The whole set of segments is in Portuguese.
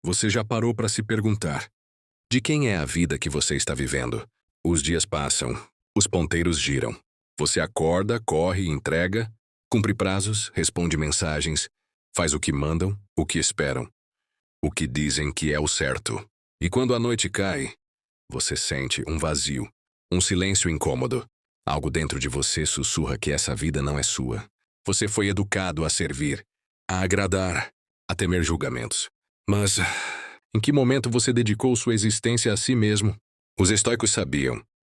Você já parou para se perguntar: de quem é a vida que você está vivendo? Os dias passam, os ponteiros giram. Você acorda, corre, entrega, cumpre prazos, responde mensagens, faz o que mandam, o que esperam, o que dizem que é o certo. E quando a noite cai, você sente um vazio, um silêncio incômodo. Algo dentro de você sussurra que essa vida não é sua. Você foi educado a servir, a agradar, a temer julgamentos. Mas em que momento você dedicou sua existência a si mesmo? Os estoicos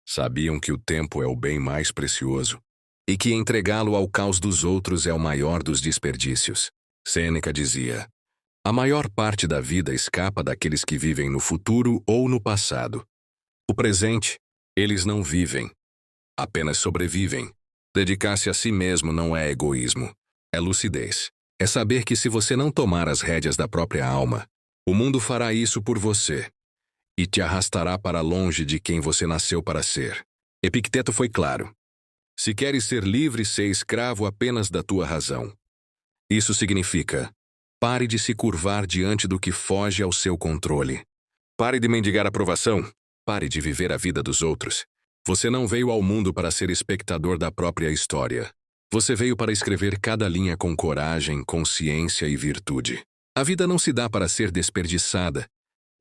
sabiam que o tempo é o bem mais precioso e que entregá-lo ao caos dos outros é o maior dos desperdícios. Sêneca dizia: a maior parte da vida escapa daqueles que vivem no futuro ou no passado. O presente, eles não vivem, apenas sobrevivem. Dedicar-se a si mesmo não é egoísmo, é lucidez. É saber que se você não tomar as rédeas da própria alma, o mundo fará isso por você e te arrastará para longe de quem você nasceu para ser. Epicteto foi claro: se queres ser livre, sê escravo apenas da tua razão. Isso significa: pare de se curvar diante do que foge ao seu controle. Pare de mendigar aprovação. Pare de viver a vida dos outros. Você não veio ao mundo para ser espectador da própria história. Você veio para escrever cada linha com coragem, consciência e virtude. A vida não se dá para ser desperdiçada,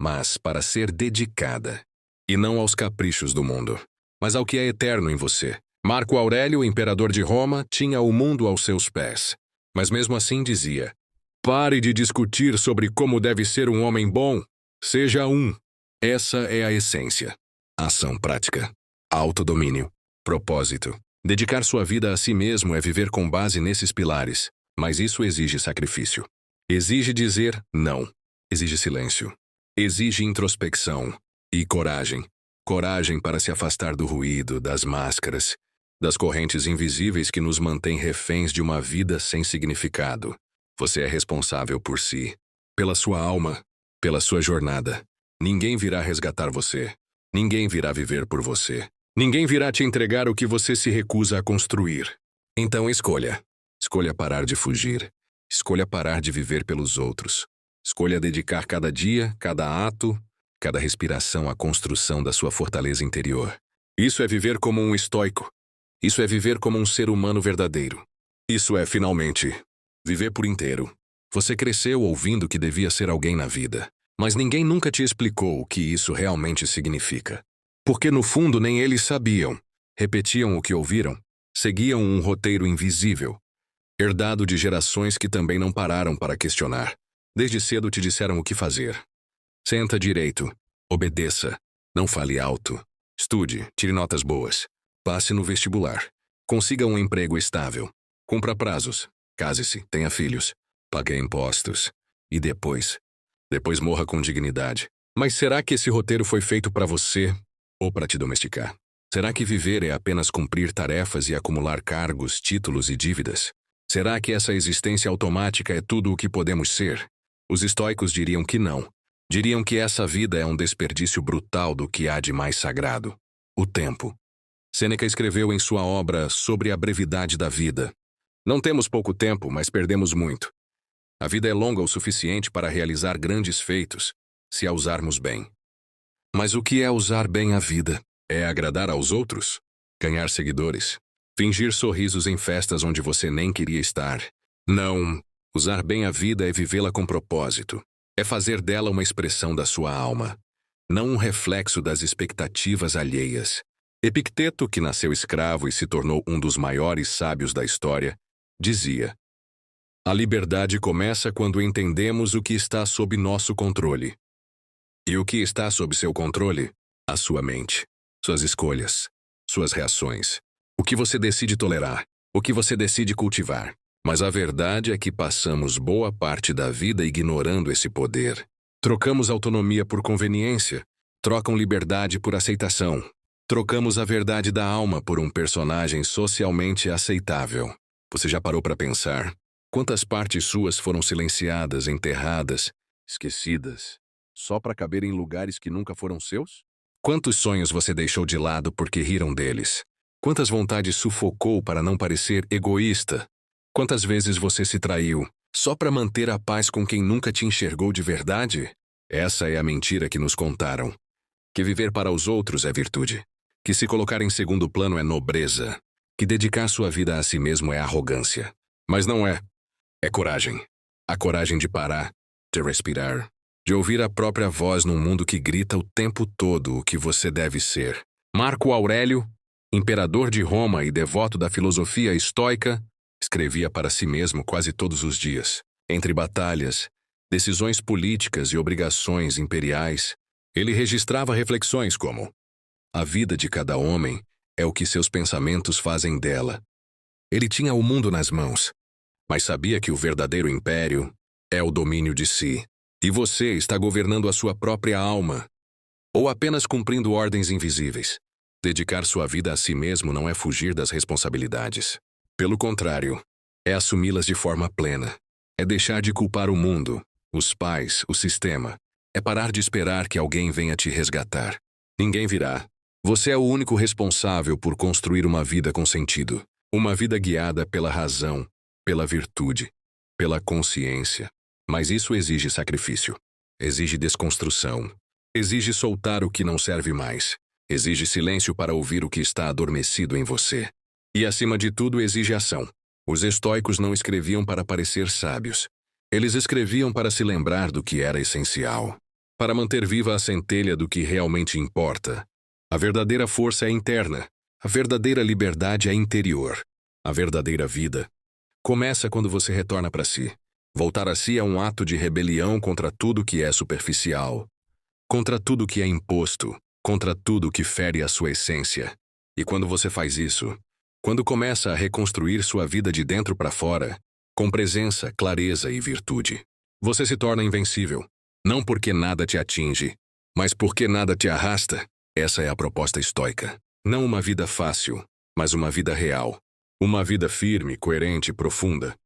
mas para ser dedicada. E não aos caprichos do mundo, mas ao que é eterno em você. Marco Aurélio, imperador de Roma, tinha o mundo aos seus pés. Mas mesmo assim dizia: pare de discutir sobre como deve ser um homem bom. Seja um. Essa é a essência. Ação prática. Autodomínio. Propósito. Dedicar sua vida a si mesmo é viver com base nesses pilares, mas isso exige sacrifício. Exige dizer não. Exige silêncio. Exige introspecção e coragem. Coragem para se afastar do ruído, das máscaras, das correntes invisíveis que nos mantêm reféns de uma vida sem significado. Você é responsável por si, pela sua alma, pela sua jornada. Ninguém virá resgatar você. Ninguém virá viver por você. Ninguém virá te entregar o que você se recusa a construir. Então escolha. Escolha parar de fugir. Escolha parar de viver pelos outros. Escolha dedicar cada dia, cada ato, cada respiração à construção da sua fortaleza interior. Isso é viver como um estoico. Isso é viver como um ser humano verdadeiro. Isso é, finalmente, viver por inteiro. Você cresceu ouvindo que devia ser alguém na vida, mas ninguém nunca te explicou o que isso realmente significa. Porque no fundo nem eles sabiam. Repetiam o que ouviram, seguiam um roteiro invisível, herdado de gerações que também não pararam para questionar. Desde cedo te disseram o que fazer. Senta direito, obedeça, não fale alto, estude, tire notas boas, passe no vestibular, consiga um emprego estável, cumpra prazos, case-se, tenha filhos, pague impostos e depois morra com dignidade. Mas será que esse roteiro foi feito para você ou para te domesticar? Será que viver é apenas cumprir tarefas e acumular cargos, títulos e dívidas? Será que essa existência automática é tudo o que podemos ser? Os estoicos diriam que não. Diriam que essa vida é um desperdício brutal do que há de mais sagrado: o tempo. Sêneca escreveu em sua obra Sobre a Brevidade da Vida: não temos pouco tempo, mas perdemos muito. A vida é longa o suficiente para realizar grandes feitos, se a usarmos bem. Mas o que é usar bem a vida? É agradar aos outros? Ganhar seguidores? Fingir sorrisos em festas onde você nem queria estar? Não. Usar bem a vida é vivê-la com propósito. É fazer dela uma expressão da sua alma, não um reflexo das expectativas alheias. Epicteto, que nasceu escravo e se tornou um dos maiores sábios da história, dizia: a liberdade começa quando entendemos o que está sob nosso controle. E o que está sob seu controle? A sua mente, suas escolhas, suas reações, o que você decide tolerar, o que você decide cultivar. Mas a verdade é que passamos boa parte da vida ignorando esse poder. Trocamos autonomia por conveniência, trocam liberdade por aceitação. Trocamos a verdade da alma por um personagem socialmente aceitável. Você já parou para pensar quantas partes suas foram silenciadas, enterradas, esquecidas, só para caber em lugares que nunca foram seus? Quantos sonhos você deixou de lado porque riram deles? Quantas vontades sufocou para não parecer egoísta? Quantas vezes você se traiu só para manter a paz com quem nunca te enxergou de verdade? Essa é a mentira que nos contaram. Que viver para os outros é virtude. Que se colocar em segundo plano é nobreza. Que dedicar sua vida a si mesmo é arrogância. Mas não é. É coragem. A coragem de parar, de respirar, de ouvir a própria voz num mundo que grita o tempo todo o que você deve ser. Marco Aurélio, imperador de Roma e devoto da filosofia estoica, escrevia para si mesmo quase todos os dias. Entre batalhas, decisões políticas e obrigações imperiais, ele registrava reflexões como: a vida de cada homem é o que seus pensamentos fazem dela. Ele tinha o mundo nas mãos, mas sabia que o verdadeiro império é o domínio de si. E você está governando a sua própria alma, ou apenas cumprindo ordens invisíveis. Dedicar sua vida a si mesmo não é fugir das responsabilidades. Pelo contrário, é assumi-las de forma plena. É deixar de culpar o mundo, os pais, o sistema. É parar de esperar que alguém venha te resgatar. Ninguém virá. Você é o único responsável por construir uma vida com sentido. Uma vida guiada pela razão, pela virtude, pela consciência. Mas isso exige sacrifício. Exige desconstrução. Exige soltar o que não serve mais. Exige silêncio para ouvir o que está adormecido em você. E, acima de tudo, exige ação. Os estoicos não escreviam para parecer sábios. Eles escreviam para se lembrar do que era essencial. Para manter viva a centelha do que realmente importa. A verdadeira força é interna. A verdadeira liberdade é interior. A verdadeira vida começa quando você retorna para si. Voltar a si é um ato de rebelião contra tudo que é superficial. Contra tudo que é imposto. Contra tudo que fere a sua essência. E quando você faz isso, quando começa a reconstruir sua vida de dentro para fora, com presença, clareza e virtude, você se torna invencível. Não porque nada te atinge, mas porque nada te arrasta. Essa é a proposta estoica. Não uma vida fácil, mas uma vida real. Uma vida firme, coerente e profunda.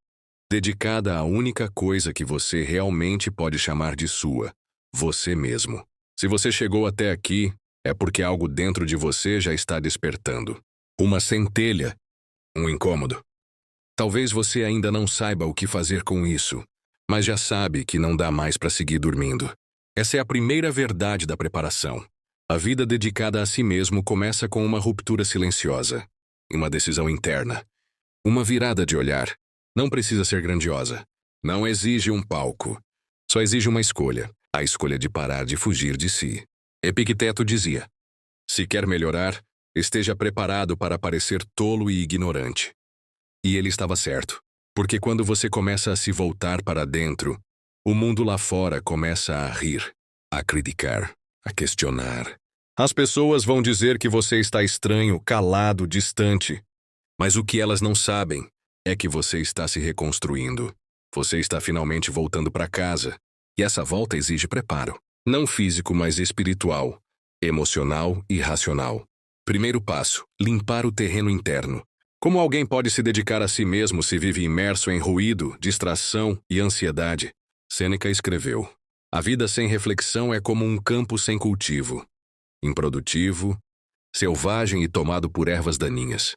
Dedicada à única coisa que você realmente pode chamar de sua, você mesmo. Se você chegou até aqui, é porque algo dentro de você já está despertando. Uma centelha, um incômodo. Talvez você ainda não saiba o que fazer com isso, mas já sabe que não dá mais para seguir dormindo. Essa é a primeira verdade da preparação. A vida dedicada a si mesmo começa com uma ruptura silenciosa, uma decisão interna, uma virada de olhar. Não precisa ser grandiosa. Não exige um palco. Só exige uma escolha. A escolha de parar de fugir de si. Epicteto dizia: se quer melhorar, esteja preparado para parecer tolo e ignorante. E ele estava certo. Porque quando você começa a se voltar para dentro, o mundo lá fora começa a rir, a criticar, a questionar. As pessoas vão dizer que você está estranho, calado, distante. Mas o que elas não sabem é que você está se reconstruindo. Você está finalmente voltando para casa. E essa volta exige preparo. Não físico, mas espiritual, emocional e racional. Primeiro passo: limpar o terreno interno. Como alguém pode se dedicar a si mesmo se vive imerso em ruído, distração e ansiedade? Sêneca escreveu: a vida sem reflexão é como um campo sem cultivo. Improdutivo, selvagem e tomado por ervas daninhas.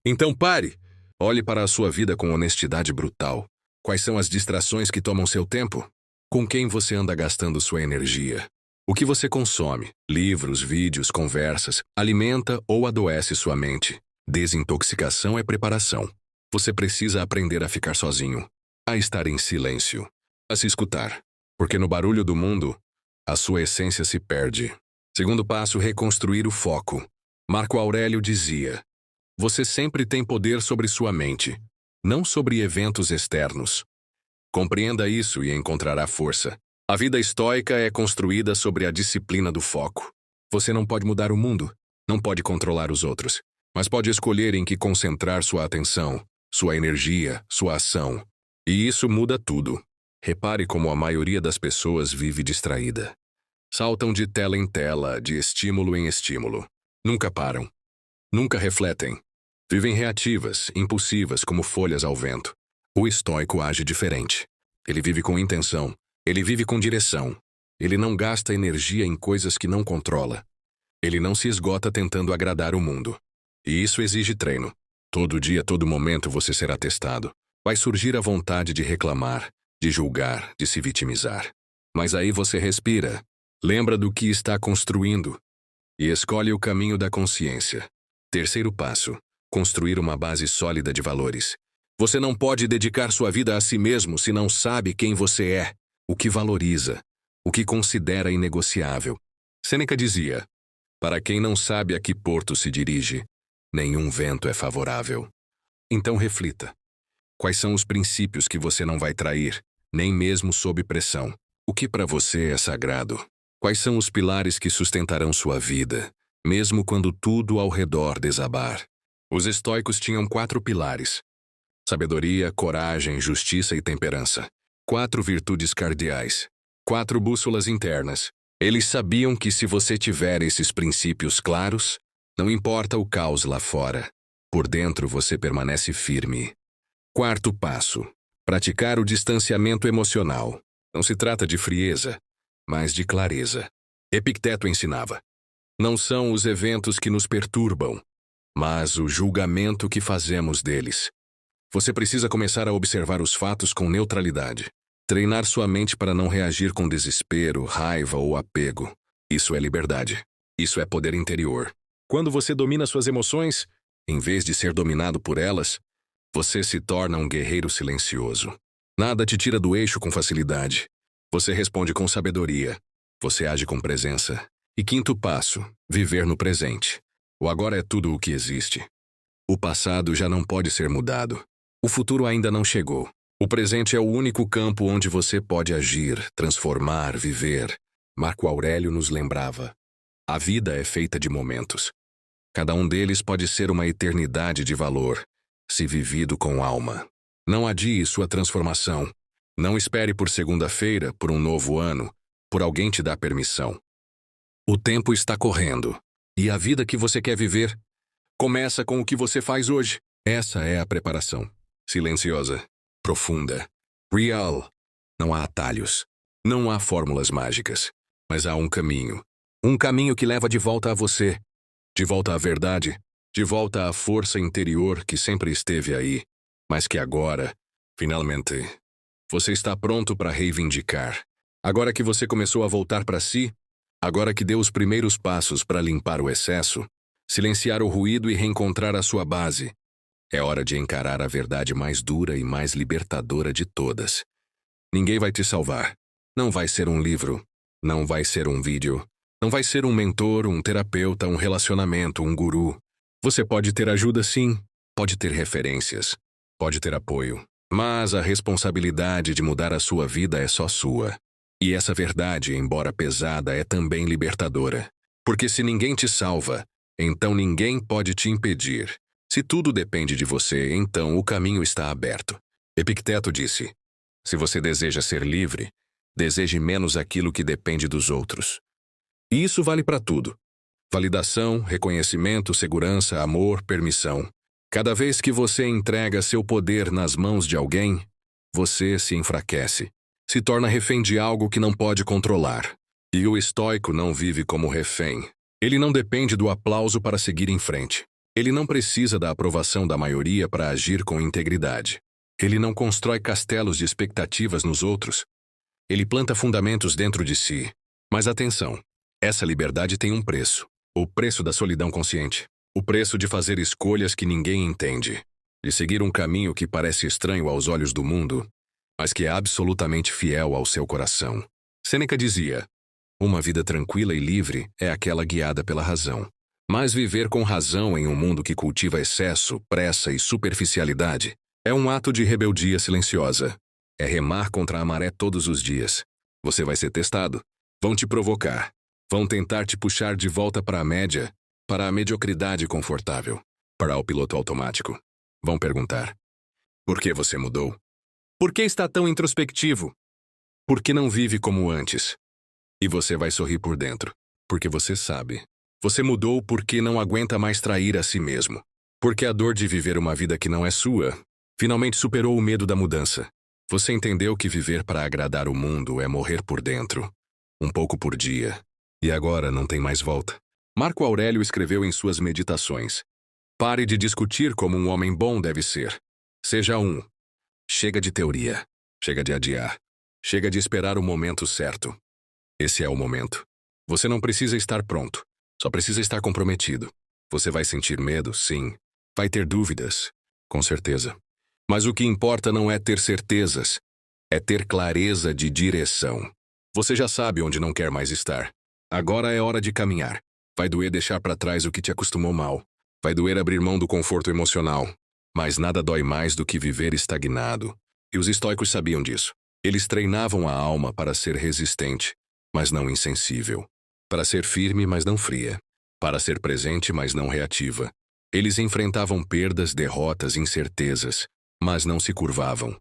Então pare! Olhe para a sua vida com honestidade brutal. Quais são as distrações que tomam seu tempo? Com quem você anda gastando sua energia? O que você consome? Livros, vídeos, conversas, alimenta ou adoece sua mente? Desintoxicação é preparação. Você precisa aprender a ficar sozinho, a estar em silêncio, a se escutar. Porque no barulho do mundo, a sua essência se perde. Segundo passo: reconstruir o foco. Marco Aurélio dizia: você sempre tem poder sobre sua mente, não sobre eventos externos. Compreenda isso e encontrará força. A vida estoica é construída sobre a disciplina do foco. Você não pode mudar o mundo, não pode controlar os outros, mas pode escolher em que concentrar sua atenção, sua energia, sua ação. E isso muda tudo. Repare como a maioria das pessoas vive distraída. Saltam de tela em tela, de estímulo em estímulo. Nunca param. Nunca refletem. Vivem reativas, impulsivas como folhas ao vento. O estoico age diferente. Ele vive com intenção. Ele vive com direção. Ele não gasta energia em coisas que não controla. Ele não se esgota tentando agradar o mundo. E isso exige treino. Todo dia, todo momento você será testado. Vai surgir a vontade de reclamar, de julgar, de se vitimizar. Mas aí você respira, lembra do que está construindo e escolhe o caminho da consciência. Terceiro passo: construir uma base sólida de valores. Você não pode dedicar sua vida a si mesmo se não sabe quem você é, o que valoriza, o que considera inegociável. Sêneca dizia: para quem não sabe a que porto se dirige, nenhum vento é favorável. Então reflita. Quais são os princípios que você não vai trair, nem mesmo sob pressão? O que para você é sagrado? Quais são os pilares que sustentarão sua vida, mesmo quando tudo ao redor desabar? Os estoicos tinham 4 pilares: sabedoria, coragem, justiça e temperança. 4 virtudes cardeais. 4 bússolas internas. Eles sabiam que se você tiver esses princípios claros, não importa o caos lá fora, por dentro você permanece firme. Quarto passo: praticar o distanciamento emocional. Não se trata de frieza, mas de clareza. Epicteto ensinava: não são os eventos que nos perturbam, mas o julgamento que fazemos deles. Você precisa começar a observar os fatos com neutralidade. Treinar sua mente para não reagir com desespero, raiva ou apego. Isso é liberdade. Isso é poder interior. Quando você domina suas emoções, em vez de ser dominado por elas, você se torna um guerreiro silencioso. Nada te tira do eixo com facilidade. Você responde com sabedoria. Você age com presença. E quinto passo: viver no presente. O agora é tudo o que existe. O passado já não pode ser mudado. O futuro ainda não chegou. O presente é o único campo onde você pode agir, transformar, viver. Marco Aurélio nos lembrava: a vida é feita de momentos. Cada um deles pode ser uma eternidade de valor, se vivido com alma. Não adie sua transformação. Não espere por segunda-feira, por um novo ano, por alguém te dar permissão. O tempo está correndo, e a vida que você quer viver começa com o que você faz hoje. Essa é a preparação. Silenciosa, profunda, real. Não há atalhos, não há fórmulas mágicas, mas há um caminho. Um caminho que leva de volta a você, de volta à verdade, de volta à força interior que sempre esteve aí, mas que agora, finalmente, você está pronto para reivindicar. Agora que você começou a voltar para si, agora que deu os primeiros passos para limpar o excesso, silenciar o ruído e reencontrar a sua base, é hora de encarar a verdade mais dura e mais libertadora de todas. Ninguém vai te salvar. Não vai ser um livro, não vai ser um vídeo, não vai ser um mentor, um terapeuta, um relacionamento, um guru. Você pode ter ajuda sim, pode ter referências, pode ter apoio, mas a responsabilidade de mudar a sua vida é só sua. E essa verdade, embora pesada, é também libertadora. Porque se ninguém te salva, então ninguém pode te impedir. Se tudo depende de você, então o caminho está aberto. Epicteto disse: se você deseja ser livre, deseje menos aquilo que depende dos outros. E isso vale para tudo. Validação, reconhecimento, segurança, amor, permissão. Cada vez que você entrega seu poder nas mãos de alguém, você se enfraquece. Se torna refém de algo que não pode controlar. E o estoico não vive como refém. Ele não depende do aplauso para seguir em frente. Ele não precisa da aprovação da maioria para agir com integridade. Ele não constrói castelos de expectativas nos outros. Ele planta fundamentos dentro de si. Mas atenção, essa liberdade tem um preço. O preço da solidão consciente. O preço de fazer escolhas que ninguém entende. De seguir um caminho que parece estranho aos olhos do mundo, mas que é absolutamente fiel ao seu coração. Sêneca dizia: uma vida tranquila e livre é aquela guiada pela razão. Mas viver com razão em um mundo que cultiva excesso, pressa e superficialidade é um ato de rebeldia silenciosa. É remar contra a maré todos os dias. Você vai ser testado. Vão te provocar. Vão tentar te puxar de volta para a média, para a mediocridade confortável, para o piloto automático. Vão perguntar: por que você mudou? Por que está tão introspectivo? Por que não vive como antes? E você vai sorrir por dentro, porque você sabe. Você mudou porque não aguenta mais trair a si mesmo. Porque a dor de viver uma vida que não é sua finalmente superou o medo da mudança. Você entendeu que viver para agradar o mundo é morrer por dentro, um pouco por dia. E agora não tem mais volta. Marco Aurélio escreveu em suas meditações: pare de discutir como um homem bom deve ser. Seja um. Chega de teoria. Chega de adiar. Chega de esperar o momento certo. Esse é o momento. Você não precisa estar pronto. Só precisa estar comprometido. Você vai sentir medo, sim. Vai ter dúvidas, com certeza. Mas o que importa não é ter certezas. É ter clareza de direção. Você já sabe onde não quer mais estar. Agora é hora de caminhar. Vai doer deixar para trás o que te acostumou mal. Vai doer abrir mão do conforto emocional. Mas nada dói mais do que viver estagnado. E os estoicos sabiam disso. Eles treinavam a alma para ser resistente, mas não insensível. Para ser firme, mas não fria. Para ser presente, mas não reativa. Eles enfrentavam perdas, derrotas, incertezas, mas não se curvavam.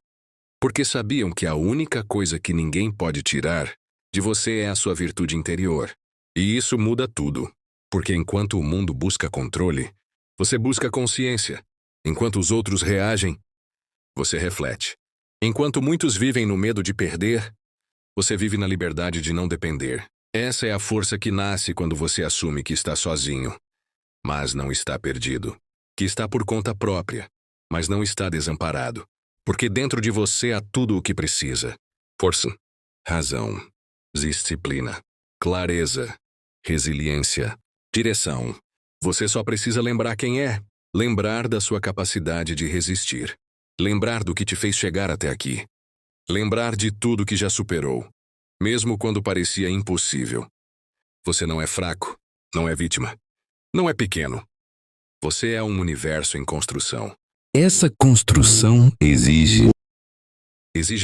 Porque sabiam que a única coisa que ninguém pode tirar de você é a sua virtude interior. E isso muda tudo. Porque enquanto o mundo busca controle, você busca consciência. Enquanto os outros reagem, você reflete. Enquanto muitos vivem no medo de perder, você vive na liberdade de não depender. Essa é a força que nasce quando você assume que está sozinho, mas não está perdido. Que está por conta própria, mas não está desamparado. Porque dentro de você há tudo o que precisa. Força, razão, disciplina, clareza, resiliência, direção. Você só precisa lembrar quem é. Lembrar da sua capacidade de resistir. Lembrar do que te fez chegar até aqui. Lembrar de tudo que já superou, mesmo quando parecia impossível. Você não é fraco, não é vítima, não é pequeno. Você é um universo em construção. Essa construção exige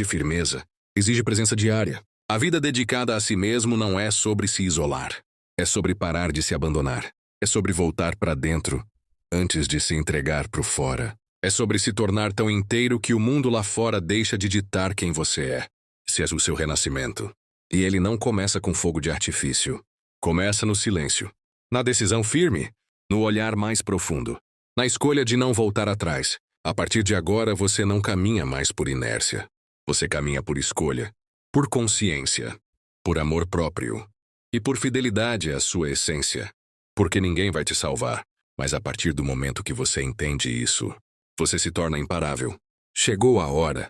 firmeza, exige presença diária. A vida dedicada a si mesmo não é sobre se isolar. É sobre parar de se abandonar. É sobre voltar para dentro antes de se entregar para o fora. É sobre se tornar tão inteiro que o mundo lá fora deixa de ditar quem você é. Esse é o seu renascimento. E ele não começa com fogo de artifício. Começa no silêncio. Na decisão firme. No olhar mais profundo. Na escolha de não voltar atrás. A partir de agora você não caminha mais por inércia. Você caminha por escolha. Por consciência. Por amor próprio. E por fidelidade à sua essência. Porque ninguém vai te salvar. Mas a partir do momento que você entende isso, você se torna imparável. Chegou a hora.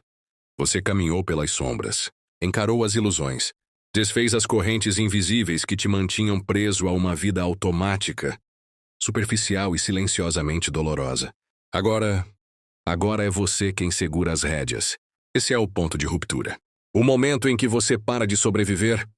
Você caminhou pelas sombras, encarou as ilusões, desfez as correntes invisíveis que te mantinham preso a uma vida automática, superficial e silenciosamente dolorosa. Agora é você quem segura as rédeas. Esse é o ponto de ruptura. O momento em que você para de sobreviver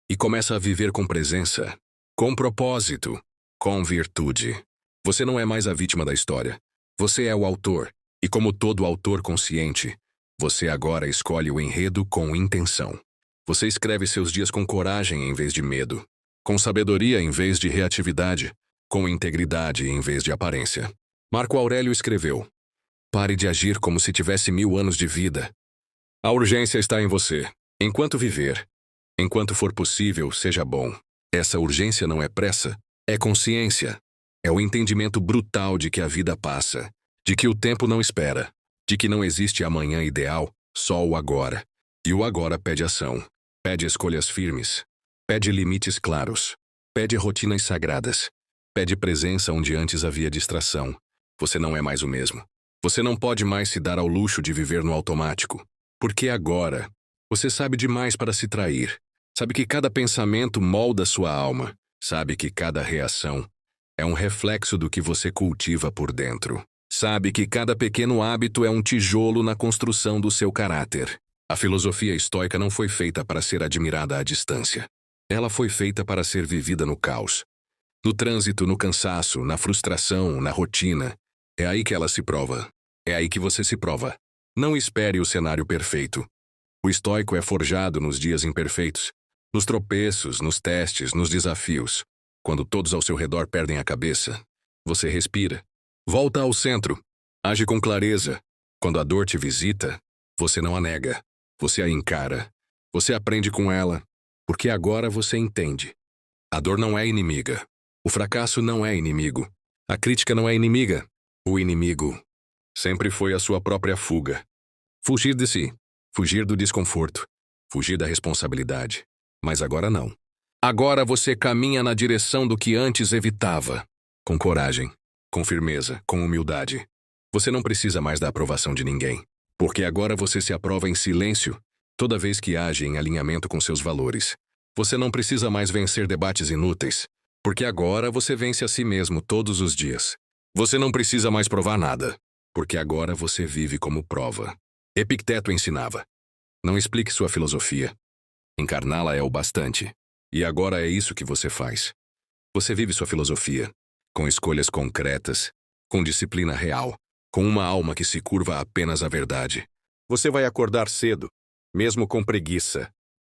e começa a viver com presença, com propósito, com virtude. Você não é mais a vítima da história. Você é o autor, e como todo autor consciente, você agora escolhe o enredo com intenção. Você escreve seus dias com coragem em vez de medo, com sabedoria em vez de reatividade, com integridade em vez de aparência. Marco Aurélio escreveu: pare de agir como se tivesse 1000 anos de vida. A urgência está em você. Enquanto viver, enquanto for possível, seja bom. Essa urgência não é pressa, é consciência. É o entendimento brutal de que a vida passa, de que o tempo não espera, de que não existe amanhã ideal, só o agora. E o agora pede ação, pede escolhas firmes, pede limites claros, pede rotinas sagradas, pede presença onde antes havia distração. Você não é mais o mesmo. Você não pode mais se dar ao luxo de viver no automático. Porque agora, você sabe demais para se trair. Sabe que cada pensamento molda sua alma. Sabe que cada reação é um reflexo do que você cultiva por dentro. Sabe que cada pequeno hábito é um tijolo na construção do seu caráter. A filosofia estoica não foi feita para ser admirada à distância. Ela foi feita para ser vivida no caos. No trânsito, no cansaço, na frustração, na rotina. É aí que ela se prova. É aí que você se prova. Não espere o cenário perfeito. O estoico é forjado nos dias imperfeitos, nos tropeços, nos testes, nos desafios. Quando todos ao seu redor perdem a cabeça, você respira. Volta ao centro. Age com clareza. Quando a dor te visita, você não a nega. Você a encara. Você aprende com ela. Porque agora você entende. A dor não é inimiga. O fracasso não é inimigo. A crítica não é inimiga. O inimigo sempre foi a sua própria fuga. Fugir de si. Fugir do desconforto. Fugir da responsabilidade. Mas agora não. Agora você caminha na direção do que antes evitava. Com coragem, com firmeza, com humildade. Você não precisa mais da aprovação de ninguém. Porque agora você se aprova em silêncio toda vez que age em alinhamento com seus valores. Você não precisa mais vencer debates inúteis, porque agora você vence a si mesmo todos os dias. Você não precisa mais provar nada, porque agora você vive como prova. Epicteto ensinava: não explique sua filosofia. Encarná-la é o bastante. E agora é isso que você faz. Você vive sua filosofia, com escolhas concretas, com disciplina real, com uma alma que se curva apenas à verdade. Você vai acordar cedo, mesmo com preguiça.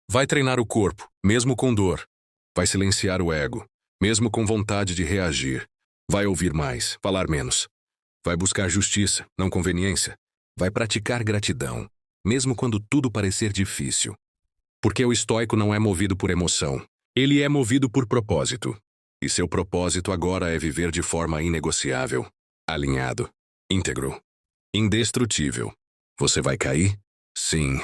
Vai treinar o corpo, mesmo com dor. Vai silenciar o ego, mesmo com vontade de reagir. Vai ouvir mais, falar menos. Vai buscar justiça, não conveniência. Vai praticar gratidão, mesmo quando tudo parecer difícil. Porque o estoico não é movido por emoção. Ele é movido por propósito. E seu propósito agora é viver de forma inegociável, alinhado, íntegro, indestrutível. Você vai cair? Sim.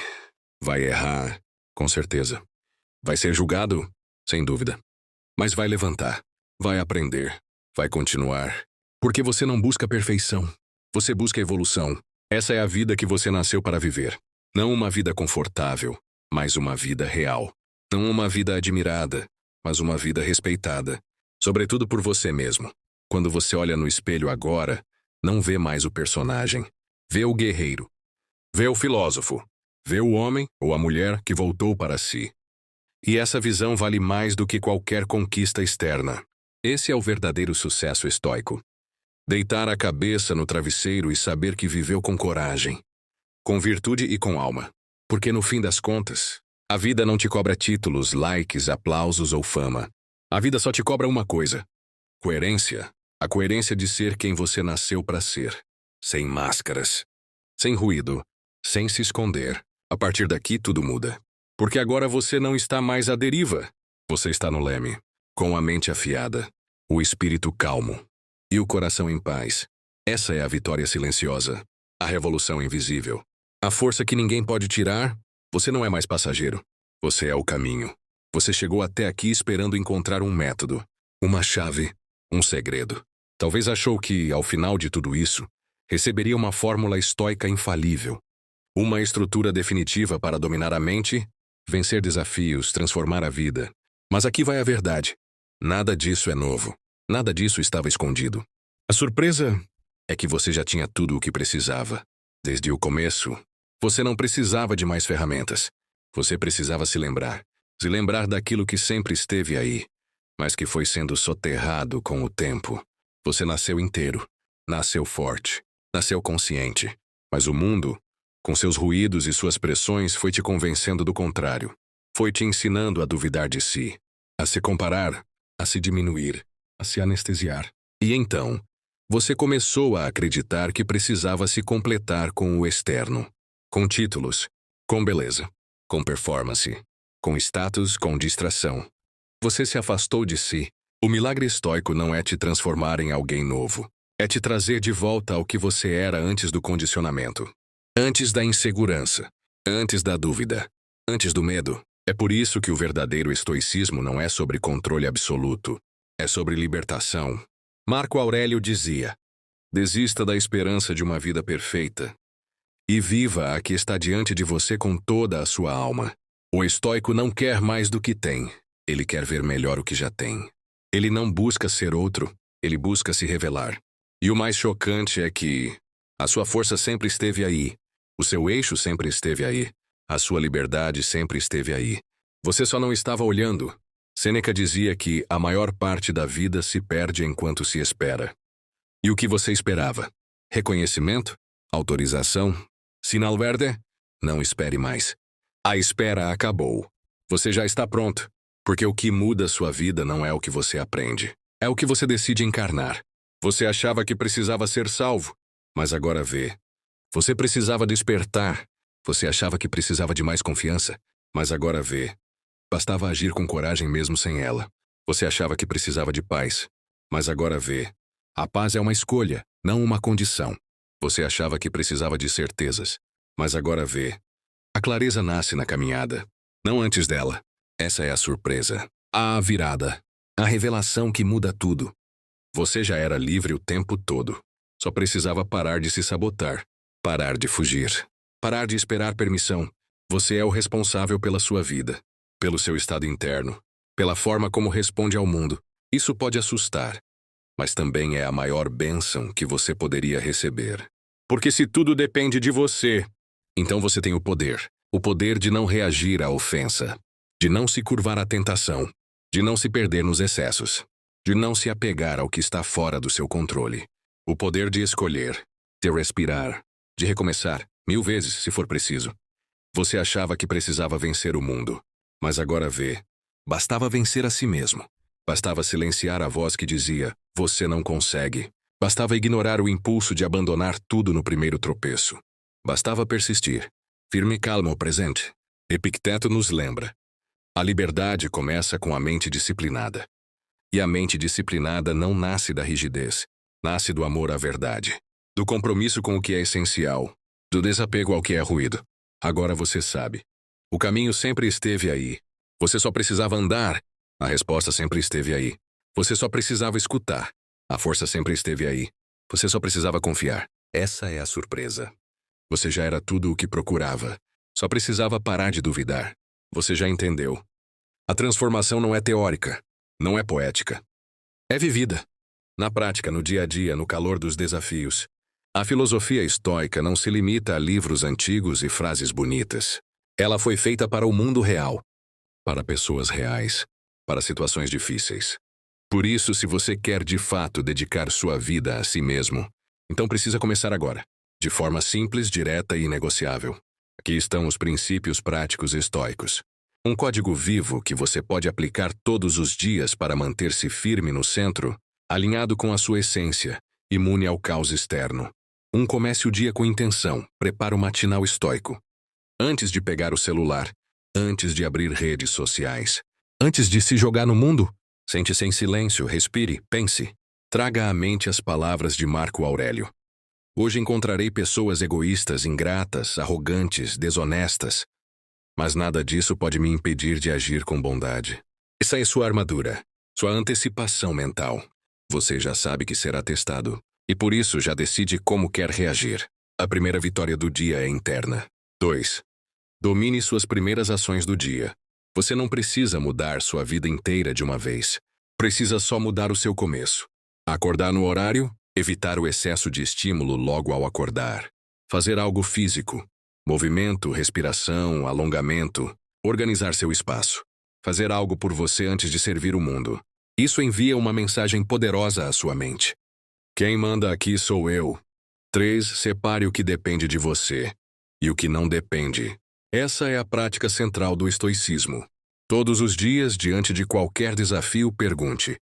Vai errar? Com certeza. Vai ser julgado? Sem dúvida. Mas vai levantar. Vai aprender. Vai continuar. Porque você não busca perfeição. Você busca evolução. Essa é a vida que você nasceu para viver. Não uma vida confortável, mas uma vida real. Não uma vida admirada, mas uma vida respeitada. Sobretudo por você mesmo. Quando você olha no espelho agora, não vê mais o personagem. Vê o guerreiro. Vê o filósofo. Vê o homem ou a mulher que voltou para si. E essa visão vale mais do que qualquer conquista externa. Esse é o verdadeiro sucesso estoico. Deitar a cabeça no travesseiro e saber que viveu com coragem, com virtude e com alma. Porque no fim das contas, a vida não te cobra títulos, likes, aplausos ou fama. A vida só te cobra uma coisa: coerência. A coerência de ser quem você nasceu para ser. Sem máscaras. Sem ruído. Sem se esconder. A partir daqui tudo muda. Porque agora você não está mais à deriva. Você está no leme. Com a mente afiada. O espírito calmo. E o coração em paz. Essa é a vitória silenciosa. A revolução invisível. A força que ninguém pode tirar. Você não é mais passageiro. Você é o caminho. Você chegou até aqui esperando encontrar um método, uma chave, um segredo. Talvez achou que, ao final de tudo isso, receberia uma fórmula estoica infalível. Uma estrutura definitiva para dominar a mente, vencer desafios, transformar a vida. Mas aqui vai a verdade. Nada disso é novo. Nada disso estava escondido. A surpresa é que você já tinha tudo o que precisava. Desde o começo, você não precisava de mais ferramentas. Você precisava se lembrar. Se lembrar daquilo que sempre esteve aí, mas que foi sendo soterrado com o tempo. Você nasceu inteiro, nasceu forte, nasceu consciente. Mas o mundo, com seus ruídos e suas pressões, foi te convencendo do contrário. Foi te ensinando a duvidar de si, a se comparar, a se diminuir, a se anestesiar. E então, você começou a acreditar que precisava se completar com o externo. Com títulos, com beleza, com performance, com status, com distração. Você se afastou de si. O milagre estoico não é te transformar em alguém novo. É te trazer de volta ao que você era antes do condicionamento. Antes da insegurança. Antes da dúvida. Antes do medo. É por isso que o verdadeiro estoicismo não é sobre controle absoluto. É sobre libertação. Marco Aurélio dizia: desista da esperança de uma vida perfeita e viva a que está diante de você com toda a sua alma. O estoico não quer mais do que tem. Ele quer ver melhor o que já tem. Ele não busca ser outro, ele busca se revelar. E o mais chocante é que a sua força sempre esteve aí. O seu eixo sempre esteve aí. A sua liberdade sempre esteve aí. Você só não estava olhando. Sêneca dizia que a maior parte da vida se perde enquanto se espera. E o que você esperava? Reconhecimento? Autorização? Sinal verde? Não espere mais. A espera acabou. Você já está pronto, porque o que muda sua vida não é o que você aprende. É o que você decide encarnar. Você achava que precisava ser salvo, mas agora vê. Você precisava despertar. Você achava que precisava de mais confiança, mas agora vê. Bastava agir com coragem mesmo sem ela. Você achava que precisava de paz, mas agora vê. A paz é uma escolha, não uma condição. Você achava que precisava de certezas, mas agora vê. A clareza nasce na caminhada, não antes dela. Essa é a surpresa, a virada, a revelação que muda tudo. Você já era livre o tempo todo. Só precisava parar de se sabotar, parar de fugir, parar de esperar permissão, Você é o responsável pela sua vida, pelo seu estado interno, pela forma como responde ao mundo. Isso pode assustar, mas também é a maior bênção que você poderia receber. Porque se tudo depende de você, então você tem o poder de não reagir à ofensa, de não se curvar à tentação, de não se perder nos excessos, de não se apegar ao que está fora do seu controle. O poder de escolher, de respirar, de recomeçar 1000 vezes se for preciso. Você achava que precisava vencer o mundo, mas agora vê. Bastava vencer a si mesmo. Bastava silenciar a voz que dizia, você não consegue. Bastava ignorar o impulso de abandonar tudo no primeiro tropeço. Bastava persistir, firme e calmo ao presente. Epicteto nos lembra. A liberdade começa com a mente disciplinada. E a mente disciplinada não nasce da rigidez, nasce do amor à verdade, do compromisso com o que é essencial, do desapego ao que é ruído. Agora você sabe. O caminho sempre esteve aí. Você só precisava andar. A resposta sempre esteve aí. Você só precisava escutar. A força sempre esteve aí. Você só precisava confiar. Essa é a surpresa. Você já era tudo o que procurava. Só precisava parar de duvidar. Você já entendeu. A transformação não é teórica. Não é poética. É vivida. Na prática, no dia a dia, no calor dos desafios. A filosofia estoica não se limita a livros antigos e frases bonitas. Ela foi feita para o mundo real. Para pessoas reais. Para situações difíceis. Por isso, se você quer de fato dedicar sua vida a si mesmo, então precisa começar agora, de forma simples, direta e inegociável. Aqui estão os princípios práticos estoicos. Um código vivo que você pode aplicar todos os dias para manter-se firme no centro, alinhado com a sua essência, imune ao caos externo. Comece o dia com intenção, prepara o matinal estoico. Antes de pegar o celular, antes de abrir redes sociais, antes de se jogar no mundo, sente-se em silêncio, respire, pense. Traga à mente as palavras de Marco Aurélio. Hoje encontrarei pessoas egoístas, ingratas, arrogantes, desonestas. Mas nada disso pode me impedir de agir com bondade. Essa é sua armadura, sua antecipação mental. Você já sabe que será testado, e por isso já decide como quer reagir. A primeira vitória do dia é interna. 2. Domine suas primeiras ações do dia. Você não precisa mudar sua vida inteira de uma vez. Precisa só mudar o seu começo. Acordar no horário, evitar o excesso de estímulo logo ao acordar. Fazer algo físico. Movimento, respiração, alongamento. Organizar seu espaço. Fazer algo por você antes de servir o mundo. Isso envia uma mensagem poderosa à sua mente. Quem manda aqui sou eu. 3. Separe o que depende de você e o que não depende. Essa é a prática central do estoicismo. Todos os dias, diante de qualquer desafio, pergunte: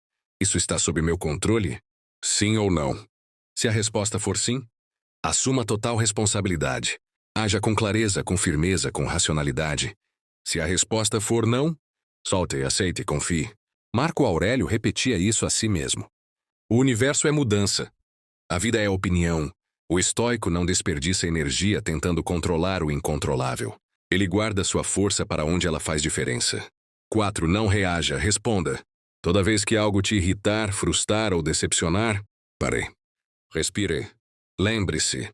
isso está sob meu controle? Sim ou não? Se a resposta for sim, assuma total responsabilidade. Haja com clareza, com firmeza, com racionalidade. Se a resposta for não, solte, aceite e confie. Marco Aurélio repetia isso a si mesmo. O universo é mudança. A vida é opinião. O estoico não desperdiça energia tentando controlar o incontrolável. Ele guarda sua força para onde ela faz diferença. 4. Não reaja, responda. Toda vez que algo te irritar, frustrar ou decepcionar, pare. Respire. Lembre-se.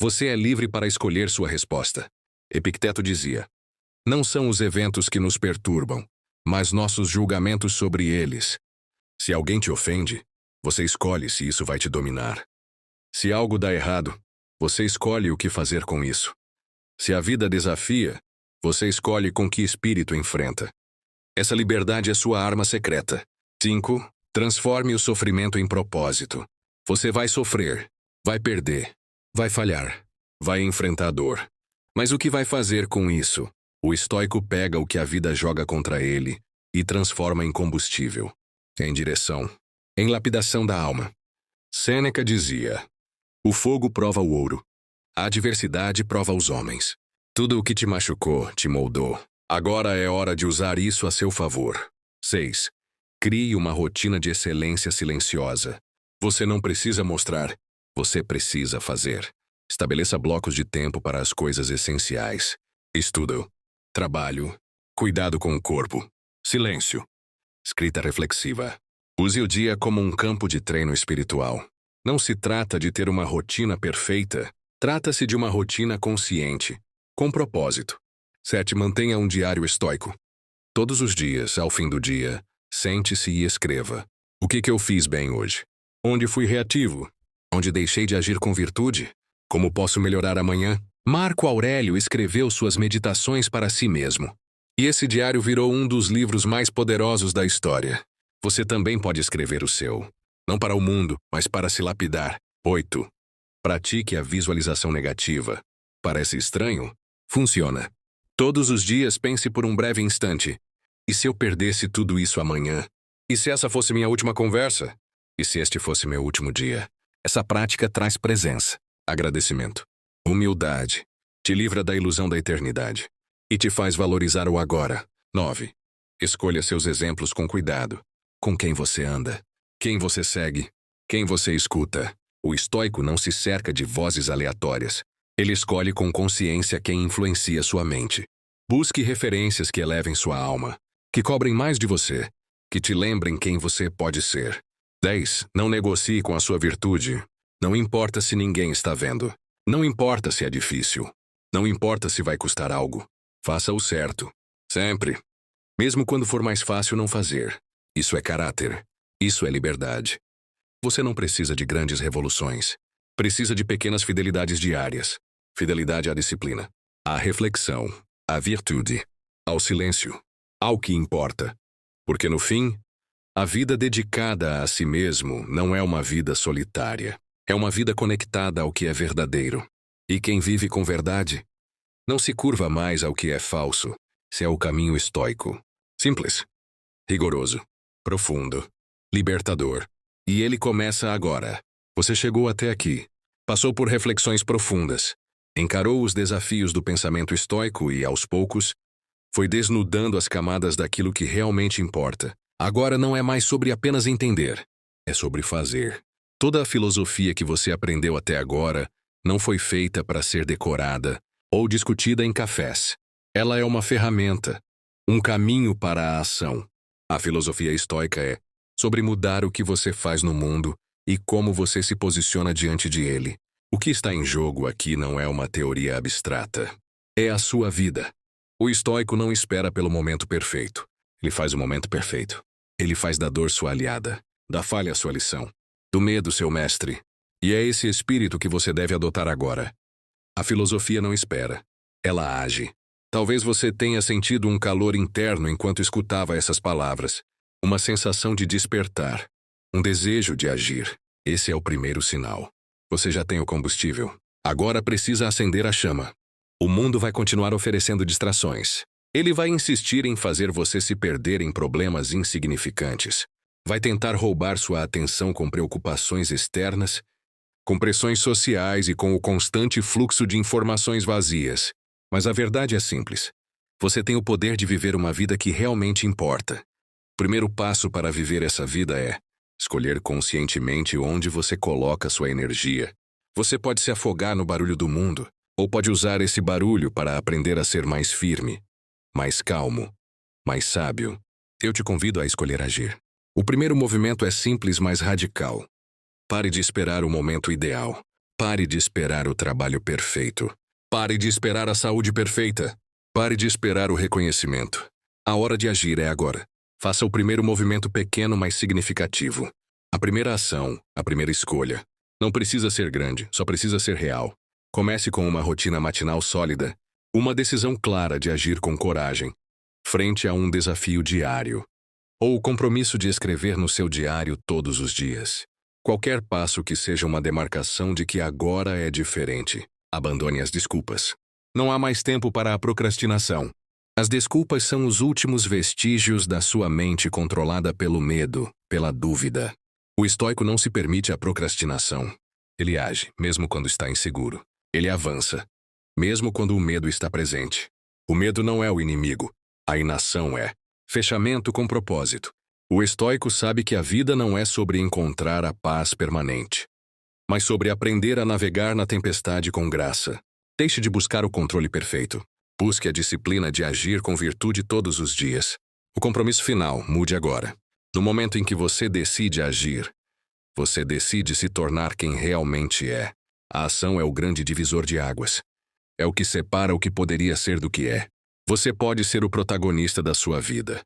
Você é livre para escolher sua resposta. Epicteto dizia: não são os eventos que nos perturbam, mas nossos julgamentos sobre eles. Se alguém te ofende, você escolhe se isso vai te dominar. Se algo dá errado, você escolhe o que fazer com isso. Se a vida desafia, você escolhe com que espírito enfrenta. Essa liberdade é sua arma secreta. 5. Transforme o sofrimento em propósito. Você vai sofrer, vai perder, vai falhar, vai enfrentar dor. Mas o que vai fazer com isso? O estoico pega o que a vida joga contra ele e transforma em combustível, em direção, em lapidação da alma. Sêneca dizia: o fogo prova o ouro, a adversidade prova os homens. Tudo o que te machucou, te moldou. Agora é hora de usar isso a seu favor. 6. Crie uma rotina de excelência silenciosa. Você não precisa mostrar, você precisa fazer. Estabeleça blocos de tempo para as coisas essenciais. Estudo, trabalho, cuidado com o corpo, silêncio, escrita reflexiva. Use o dia como um campo de treino espiritual. Não se trata de ter uma rotina perfeita, trata-se de uma rotina consciente, com propósito. 7. Mantenha um diário estoico. Todos os dias, ao fim do dia, sente-se e escreva. O que eu fiz bem hoje? Onde fui reativo? Onde deixei de agir com virtude? Como posso melhorar amanhã? Marco Aurélio escreveu suas meditações para si mesmo. E esse diário virou um dos livros mais poderosos da história. Você também pode escrever o seu. Não para o mundo, mas para se lapidar. 8. Pratique a visualização negativa. Parece estranho? Funciona. Todos os dias pense por um breve instante. E se eu perdesse tudo isso amanhã? E se essa fosse minha última conversa? E se este fosse meu último dia? Essa prática traz presença, agradecimento, humildade, te livra da ilusão da eternidade e te faz valorizar o agora. 9. Escolha seus exemplos com cuidado. Com quem você anda, quem você segue, quem você escuta. O estoico não se cerca de vozes aleatórias. Ele escolhe com consciência quem influencia sua mente. Busque referências que elevem sua alma, que cobrem mais de você, que te lembrem quem você pode ser. 10. Não negocie com a sua virtude. Não importa se ninguém está vendo. Não importa se é difícil. Não importa se vai custar algo. Faça o certo. Sempre. Mesmo quando for mais fácil não fazer. Isso é caráter. Isso é liberdade. Você não precisa de grandes revoluções. Precisa de pequenas fidelidades diárias. Fidelidade à disciplina, à reflexão, à virtude, ao silêncio, ao que importa. Porque no fim, a vida dedicada a si mesmo não é uma vida solitária. É uma vida conectada ao que é verdadeiro. E quem vive com verdade não se curva mais ao que é falso. Se é o caminho estoico. Simples, rigoroso, profundo, libertador. E ele começa agora. Você chegou até aqui. Passou por reflexões profundas. Encarou os desafios do pensamento estoico e, aos poucos, foi desnudando as camadas daquilo que realmente importa. Agora não é mais sobre apenas entender. É sobre fazer. Toda a filosofia que você aprendeu até agora não foi feita para ser decorada ou discutida em cafés. Ela é uma ferramenta, um caminho para a ação. A filosofia estoica é sobre mudar o que você faz no mundo e como você se posiciona diante de ele. O que está em jogo aqui não é uma teoria abstrata. É a sua vida. O estoico não espera pelo momento perfeito. Ele faz o momento perfeito. Ele faz da dor sua aliada, da falha sua lição, do medo seu mestre. E é esse espírito que você deve adotar agora. A filosofia não espera. Ela age. Talvez você tenha sentido um calor interno enquanto escutava essas palavras. Uma sensação de despertar. Um desejo de agir. Esse é o primeiro sinal. Você já tem o combustível. Agora precisa acender a chama. O mundo vai continuar oferecendo distrações. Ele vai insistir em fazer você se perder em problemas insignificantes. Vai tentar roubar sua atenção com preocupações externas, com pressões sociais e com o constante fluxo de informações vazias. Mas a verdade é simples. Você tem o poder de viver uma vida que realmente importa. O primeiro passo para viver essa vida é escolher conscientemente onde você coloca sua energia. Você pode se afogar no barulho do mundo, ou pode usar esse barulho para aprender a ser mais firme, mais calmo, mais sábio. Eu te convido a escolher agir. O primeiro movimento é simples, mas radical. Pare de esperar o momento ideal. Pare de esperar o trabalho perfeito. Pare de esperar a saúde perfeita. Pare de esperar o reconhecimento. A hora de agir é agora. Faça o primeiro movimento pequeno, mas significativo. A primeira ação, a primeira escolha. Não precisa ser grande, só precisa ser real. Comece com uma rotina matinal sólida. Uma decisão clara de agir com coragem, frente a um desafio diário. Ou o compromisso de escrever no seu diário todos os dias. Qualquer passo que seja uma demarcação de que agora é diferente. Abandone as desculpas. Não há mais tempo para a procrastinação. As desculpas são os últimos vestígios da sua mente controlada pelo medo, pela dúvida. O estoico não se permite a procrastinação. Ele age, mesmo quando está inseguro. Ele avança, mesmo quando o medo está presente. O medo não é o inimigo. A inação é. Fechamento com propósito. O estoico sabe que a vida não é sobre encontrar a paz permanente, mas sobre aprender a navegar na tempestade com graça. Deixe de buscar o controle perfeito. Busque a disciplina de agir com virtude todos os dias. O compromisso final, mude agora. No momento em que você decide agir, você decide se tornar quem realmente é. A ação é o grande divisor de águas. É o que separa o que poderia ser do que é. Você pode ser o protagonista da sua vida,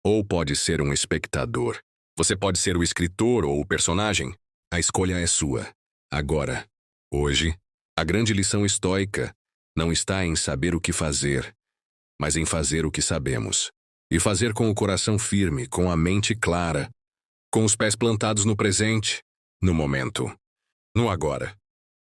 ou pode ser um espectador. Você pode ser o escritor ou o personagem. A escolha é sua. Agora, hoje, a grande lição estoica não está em saber o que fazer, mas em fazer o que sabemos. E fazer com o coração firme, com a mente clara, com os pés plantados no presente, no momento, no agora.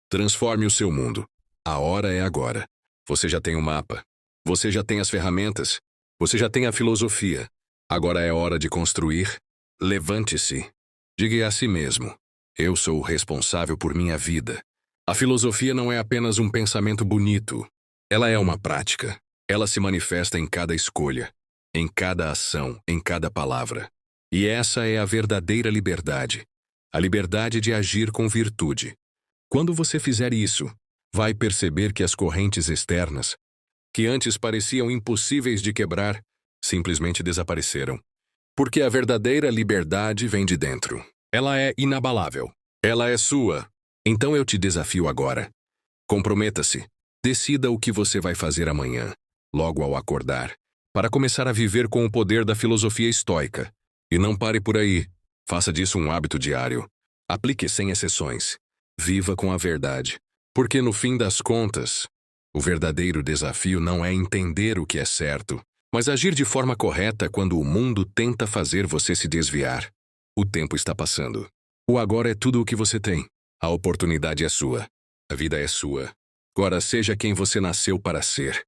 Transforme o seu mundo. A hora é agora. Você já tem o mapa. Você já tem as ferramentas. Você já tem a filosofia. Agora é hora de construir. Levante-se. Diga a si mesmo: eu sou o responsável por minha vida. A filosofia não é apenas um pensamento bonito. Ela é uma prática. Ela se manifesta em cada escolha, em cada ação, em cada palavra. E essa é a verdadeira liberdade. A liberdade de agir com virtude. Quando você fizer isso, vai perceber que as correntes externas, que antes pareciam impossíveis de quebrar, simplesmente desapareceram. Porque a verdadeira liberdade vem de dentro. Ela é inabalável. Ela é sua. Então eu te desafio agora. Comprometa-se. Decida o que você vai fazer amanhã, logo ao acordar, para começar a viver com o poder da filosofia estoica. E não pare por aí. Faça disso um hábito diário. Aplique sem exceções. Viva com a verdade. Porque no fim das contas, o verdadeiro desafio não é entender o que é certo, mas agir de forma correta quando o mundo tenta fazer você se desviar. O tempo está passando. O agora é tudo o que você tem. A oportunidade é sua. A vida é sua. Agora seja quem você nasceu para ser.